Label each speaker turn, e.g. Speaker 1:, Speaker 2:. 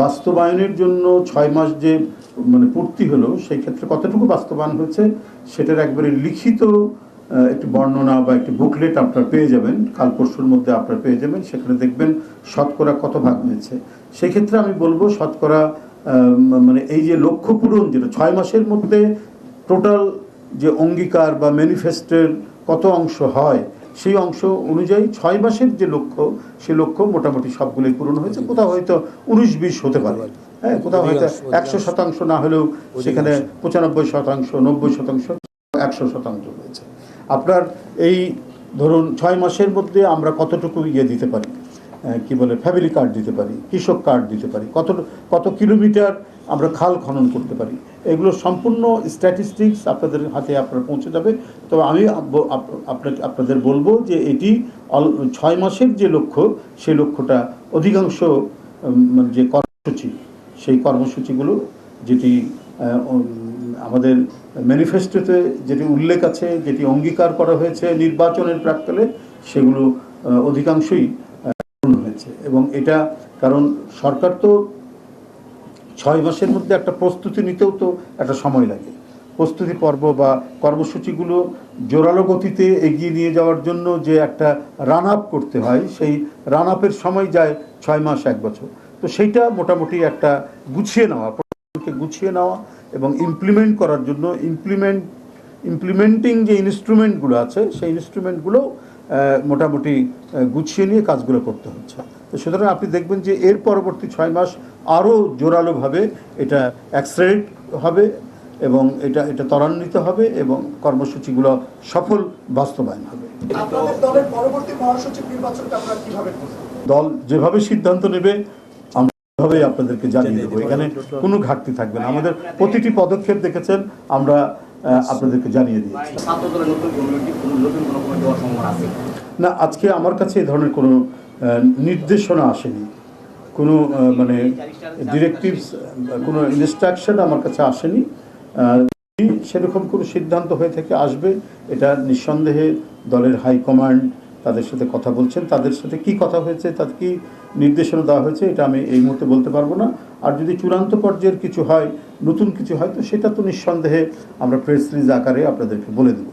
Speaker 1: বাস্তবায়নের জন্য 6 মাস যে মানে পূর্তি হলো, সেই ক্ষেত্রে কতটুকু বাস্তবায়ন হয়েছে সেটার একবারে লিখিত একটি বর্ণনা বা একটি বুকলেট আপনারা পেয়ে যাবেন, কাল পরশুর মধ্যে আপনারা পেয়ে যাবেন। সেখানে দেখবেন শতকরা কত ভাগ হয়েছে। সেই ক্ষেত্রে আমি বলবো শতকরা মানে এই যে লক্ষ্য পূরণ, যেটা 6 মাসের মধ্যে টোটাল যে অঙ্গীকার বা ম্যানিফেস্টোর কত অংশ হয়, সেই অংশ অনুযায়ী 6 মাসের যে লক্ষ্য, সেই লক্ষ্য মোটামুটি সবগুলোই পূরণ হয়েছে। কোথাও হয়তো 19-20 হতে পারে, হ্যাঁ, কোথাও হয়তো 100% না হলেও সেখানে 95%, 90%, 100% হয়েছে। আপনার এই ধরুন 6 মাসের মধ্যে আমরা কতটুকু দিতে পারি, কি বলে ফ্যামিলি কার্ড দিতে পারি, কৃষক কার্ড দিতে পারি, কত কিলোমিটার আমরা খাল খনন করতে পারি, এগুলো সম্পূর্ণ স্ট্যাটিস্টিক্স আপনাদের হাতে আপনারা পৌঁছে যাবে। তবে আমি আপনাদের বলবো যে এটি 6 মাসের যে লক্ষ্য, সেই লক্ষ্যটা অধিকাংশ যে কর্মসূচি, সেই কর্মসূচিগুলো যেটি আমাদের ম্যানিফেস্টোতে যেটি উল্লেখ আছে, যেটি অঙ্গীকার করা হয়েছে নির্বাচনের প্রাক্কালে, সেগুলো অধিকাংশই পূর্ণ হয়েছে। এবং এটা কারণ সরকার তো 6 মাসের মধ্যে একটা প্রস্তুতি নিতেও তো একটা সময় লাগে। প্রস্তুতি পর্ব বা কর্মসূচিগুলো জোরালো গতিতে এগিয়ে নিয়ে যাওয়ার জন্য যে একটা রান আপ করতে হয়, সেই রান আপের সময় যায় 6 মাস 1 বছর। তো সেইটা মোটামুটি একটা গুছিয়ে নেওয়া এবং ইমপ্লিমেন্ট করার জন্য ইমপ্লিমেন্টিং যে ইনস্ট্রুমেন্টগুলো আছে, সেই ইনস্ট্রুমেন্টগুলো মোটামুটি গুছিয়ে নিয়ে কাজগুলো করতে হচ্ছে। তো সুতরাং আপনি দেখবেন যে এর পরবর্তী 6 মাস আরও জোরালোভাবে এটা অ্যাক্সেলারেট হবে এবং এটা ত্বরান্বিত হবে এবং কর্মসূচিগুলো সফল বাস্তবায়ন হবে। দল যেভাবে সিদ্ধান্ত নেবে আমরা সেভাবেই আপনাদেরকে জানিয়ে দেবো। এখানে কোনো ঘাটতি থাকবে না। আমাদের প্রতিটি পদক্ষেপ দেখেছেন আমরা আপনাদেরকে জানিয়ে দিয়েছি। না, আজকে আমার কাছে এই ধরনের কোনো নির্দেশনা আসেনি, কোনো মানে ডিরেক্টিভস, কোনো ইনস্ট্রাকশন আমার কাছে আসেনি। সেরকম কোনো সিদ্ধান্ত হয়ে থেকে আসবে, এটা নিঃসন্দেহে দলের হাইকমান্ড তাদের সাথে কথা বলছেন, তাদের সাথে কি কথা হয়েছে, তাদের কি নির্দেশনা দেওয়া হয়েছে, এটা আমি এই মুহূর্তে বলতে পারবো না। আর যদি চূড়ান্ত পর্যায়ের কিছু হয়, নতুন কিছু হয়, তো সেটা তো নিঃসন্দেহে আমরা প্রেস রিলিজ আকারে আপনাদেরকে বলে দেবো।